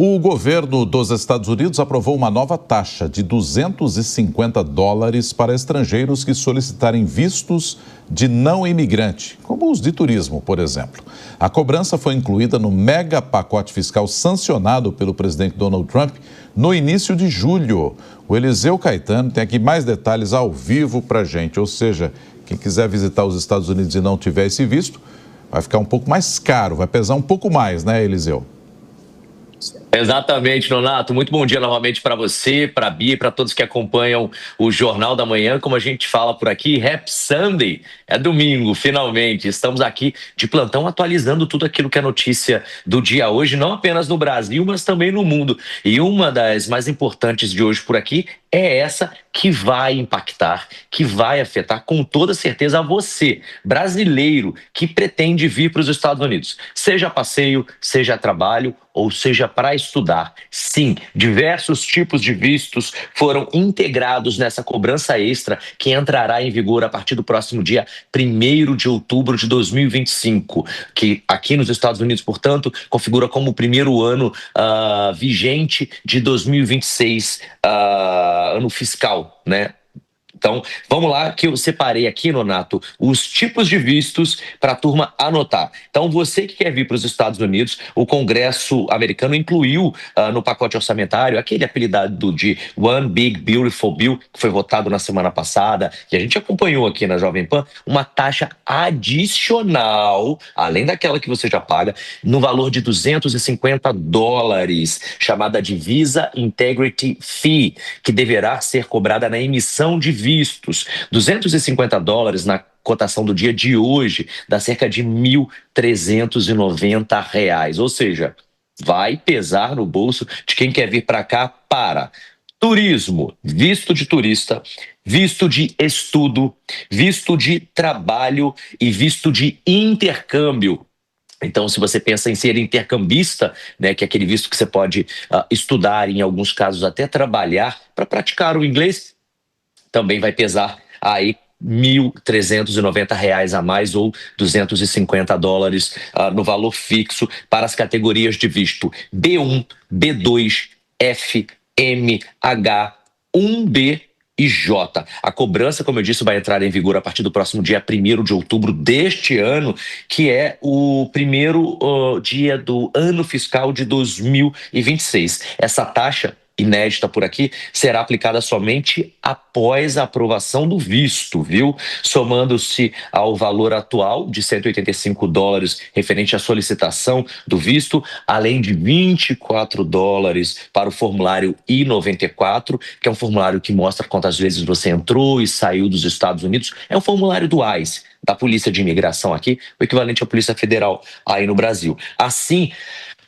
O governo dos Estados Unidos aprovou uma nova taxa de $250 para estrangeiros que solicitarem vistos de não imigrante, como os de turismo, por exemplo. A cobrança foi incluída no mega pacote fiscal sancionado pelo presidente Donald Trump no início de julho. O Eliseu Caetano tem aqui mais detalhes ao vivo para a gente, ou seja, quem quiser visitar os Estados Unidos e não tiver esse visto, vai ficar um pouco mais caro, vai pesar um pouco mais, né, Eliseu? Exatamente, Nonato. Muito bom dia novamente para você, para a Bia, para todos que acompanham o Jornal da Manhã. Como a gente fala por aqui, Happy Sunday. É domingo, finalmente. Estamos aqui de plantão atualizando tudo aquilo que é notícia do dia hoje, não apenas no Brasil, mas também no mundo. E uma das mais importantes de hoje por aqui é essa que vai impactar, que vai afetar com toda certeza a você, brasileiro, que pretende vir para os Estados Unidos. Seja a passeio, seja a trabalho ou seja para estudar. Sim, diversos tipos de vistos foram integrados nessa cobrança extra que entrará em vigor a partir do próximo dia 1º de outubro de 2025, que aqui nos Estados Unidos, portanto, configura como o primeiro ano vigente de 2026, ano fiscal, né? Então, vamos lá que eu separei aqui, Nonato, os tipos de vistos para a turma anotar. Então, você que quer vir para os Estados Unidos, o Congresso americano incluiu no pacote orçamentário aquele apelidado de One Big Beautiful Bill, que foi votado na semana passada, e a gente acompanhou aqui na Jovem Pan, uma taxa adicional, além daquela que você já paga, no valor de $250, chamada de Visa Integrity Fee, que deverá ser cobrada na emissão de vistos. $250 na cotação do dia de hoje dá cerca de R$ 1.390, ou seja, vai pesar no bolso de quem quer vir para cá para turismo, visto de turista, visto de estudo, visto de trabalho e visto de intercâmbio. Então, se você pensa em ser intercambista, né, que é aquele visto que você pode estudar, em alguns casos até trabalhar para praticar o inglês, também vai pesar aí R$ 1.390 a mais ou $250 no valor fixo para as categorias de visto B1, B2, F, M, H, 1B e J. A cobrança, como eu disse, vai entrar em vigor a partir do próximo dia 1º de outubro deste ano, que é o primeiro dia do ano fiscal de 2026. Essa taxa inédita por aqui, será aplicada somente após a aprovação do visto, viu? Somando-se ao valor atual de $185 referente à solicitação do visto, além de $24 para o formulário I-94, que é um formulário que mostra quantas vezes você entrou e saiu dos Estados Unidos. É um formulário do ICE, da Polícia de Imigração aqui, o equivalente à Polícia Federal aí no Brasil. Assim,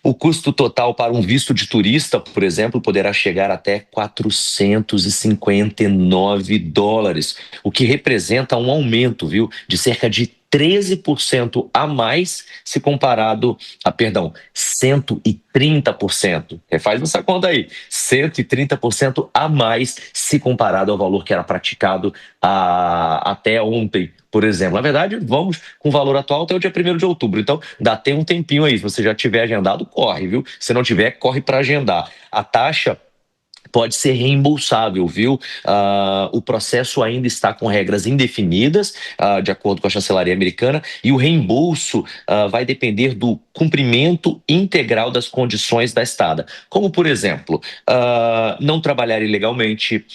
o custo total para um visto de turista, por exemplo, poderá chegar até $459, o que representa um aumento, viu, de cerca de 13% a mais se comparado a, 130%. Faz essa conta aí, 130% a mais se comparado ao valor que era praticado até ontem, por exemplo. Na verdade, vamos com o valor atual até o dia 1º de outubro. Então, dá até um tempinho aí. Se você já tiver agendado, corre, viu? Se não tiver, corre para agendar. A taxa pode ser reembolsável, viu? O processo ainda está com regras indefinidas, de acordo com a chancelaria americana, e o reembolso vai depender do cumprimento integral das condições da estada. Como, por exemplo, não trabalhar ilegalmente,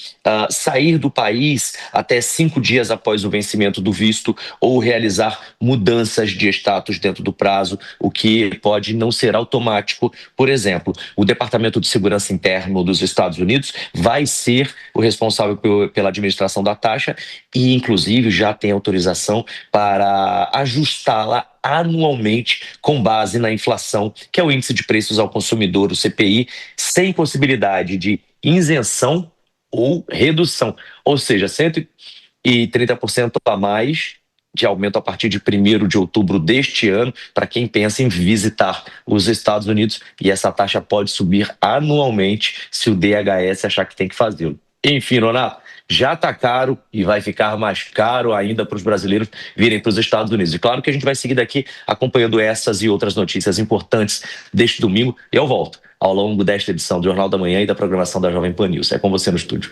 sair do país até 5 dias após o vencimento do visto ou realizar mudanças de status dentro do prazo, o que pode não ser automático. Por exemplo, o Departamento de Segurança Interno dos Estados Unidos vai ser o responsável pela administração da taxa e, inclusive, já tem autorização para ajustá-la anualmente com base na inflação, que é o Índice de Preços ao Consumidor, o CPI, sem possibilidade de isenção ou redução, ou seja, 130% a mais de aumento a partir de 1º de outubro deste ano, para quem pensa em visitar os Estados Unidos, e essa taxa pode subir anualmente se o DHS achar que tem que fazê-lo. Enfim, Nonato, já está caro e vai ficar mais caro ainda para os brasileiros virem para os Estados Unidos. E claro que a gente vai seguir daqui acompanhando essas e outras notícias importantes deste domingo. E eu volto ao longo desta edição do Jornal da Manhã e da programação da Jovem Pan News. É com você no estúdio.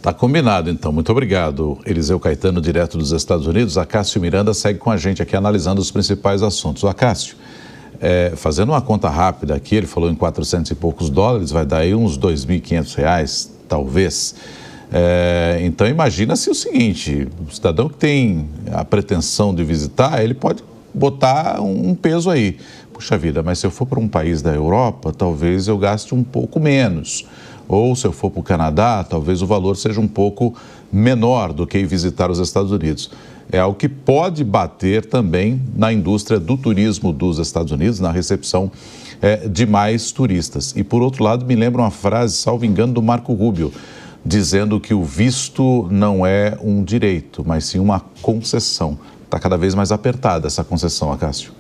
Tá combinado, então. Muito obrigado, Eliseu Caetano, direto dos Estados Unidos. Acácio Miranda segue com a gente aqui analisando os principais assuntos. O Acácio, fazendo uma conta rápida aqui, ele falou em 400 e poucos dólares, vai dar aí uns R$2.500, talvez. Então, imagina-se o seguinte, o cidadão que tem a pretensão de visitar, ele pode botar um peso aí. Puxa vida, mas se eu for para um país da Europa, talvez eu gaste um pouco menos. Ou se eu for para o Canadá, talvez o valor seja um pouco menor do que ir visitar os Estados Unidos. É algo que pode bater também na indústria do turismo dos Estados Unidos, na recepção de mais turistas. E, por outro lado, me lembra uma frase, salvo engano, do Marco Rubio, dizendo que o visto não é um direito, mas sim uma concessão. Está cada vez mais apertada essa concessão, Acácio.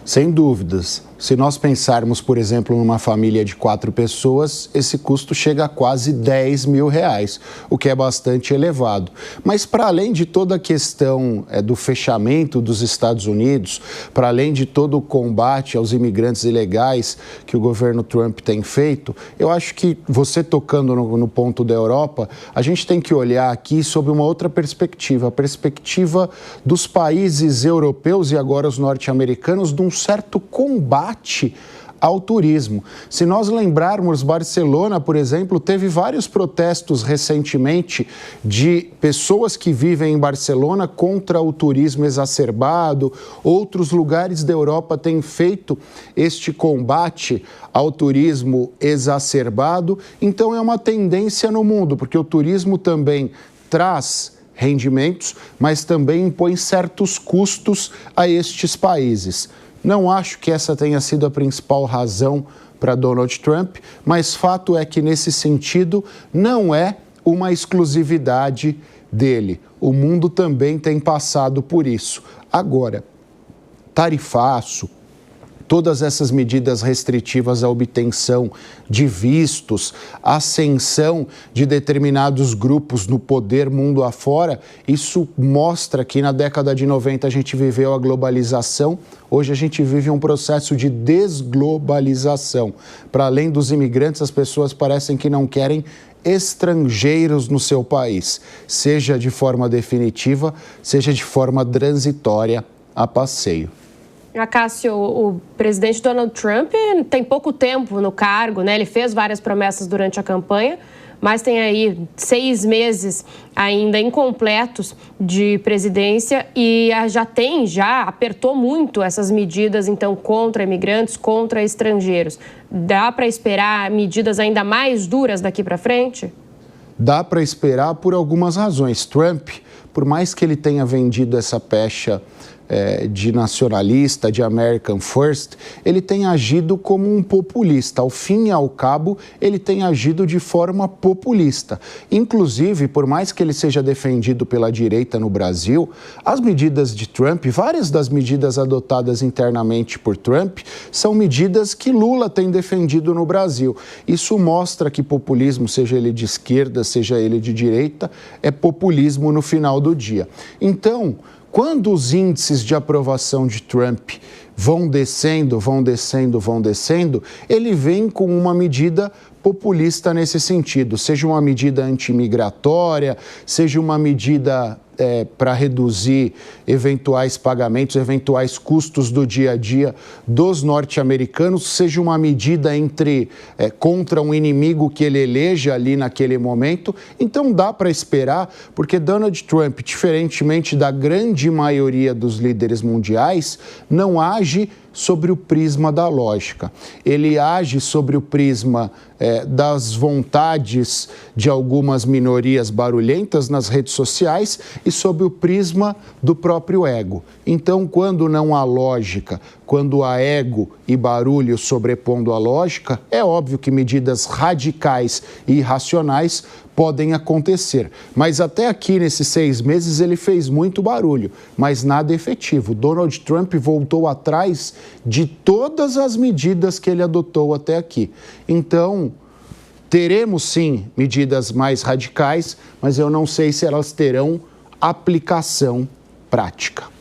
Sem dúvidas. Se nós pensarmos, por exemplo, numa família de 4 pessoas, esse custo chega a quase R$10.000, o que é bastante elevado. Mas para além de toda a questão do fechamento dos Estados Unidos, para além de todo o combate aos imigrantes ilegais que o governo Trump tem feito, eu acho que você tocando no ponto da Europa, a gente tem que olhar aqui sob uma outra perspectiva, a perspectiva dos países europeus e agora os norte-americanos de um certo combate ao turismo. Se nós lembrarmos, Barcelona, por exemplo, teve vários protestos recentemente de pessoas que vivem em Barcelona contra o turismo exacerbado. Outros lugares da Europa têm feito este combate ao turismo exacerbado. Então é uma tendência no mundo, porque o turismo também traz rendimentos, mas também impõe certos custos a estes países. Não acho que essa tenha sido a principal razão para Donald Trump, mas fato é que, nesse sentido, não é uma exclusividade dele. O mundo também tem passado por isso. Agora, tarifaço, todas essas medidas restritivas à obtenção de vistos, ascensão de determinados grupos no poder mundo afora, isso mostra que na década de 90 a gente viveu a globalização, hoje a gente vive um processo de desglobalização. Para além dos imigrantes, as pessoas parecem que não querem estrangeiros no seu país, seja de forma definitiva, seja de forma transitória a passeio. Acácio, o presidente Donald Trump tem pouco tempo no cargo, né? Ele fez várias promessas durante a campanha, mas tem aí 6 meses ainda incompletos de presidência e já apertou muito essas medidas, então, contra imigrantes, contra estrangeiros. Dá para esperar medidas ainda mais duras daqui para frente? Dá para esperar por algumas razões. Trump, por mais que ele tenha vendido essa pecha de nacionalista, de American First, ele tem agido como um populista. Ao fim e ao cabo, ele tem agido de forma populista. Inclusive, por mais que ele seja defendido pela direita no Brasil, as medidas de Trump, várias das medidas adotadas internamente por Trump, são medidas que Lula tem defendido no Brasil. Isso mostra que populismo, seja ele de esquerda, seja ele de direita, é populismo no final do dia. Então, quando os índices de aprovação de Trump vão descendo, ele vem com uma medida populista nesse sentido, seja uma medida anti-imigratória, seja uma medida para reduzir eventuais pagamentos, eventuais custos do dia a dia dos norte-americanos, seja uma medida contra um inimigo que ele eleja ali naquele momento. Então dá para esperar, porque Donald Trump, diferentemente da grande maioria dos líderes mundiais, não age sobre o prisma da lógica. Ele age sobre o prisma das vontades de algumas minorias barulhentas nas redes sociais e sob o prisma do próprio ego. Então, quando não há lógica, quando há ego e barulho sobrepondo a lógica, é óbvio que medidas radicais e irracionais podem acontecer. Mas até aqui, nesses 6 meses, ele fez muito barulho, mas nada efetivo. Donald Trump voltou atrás de todas as medidas que ele adotou até aqui. Então, Teremos, sim, medidas mais radicais, mas eu não sei se elas terão aplicação prática.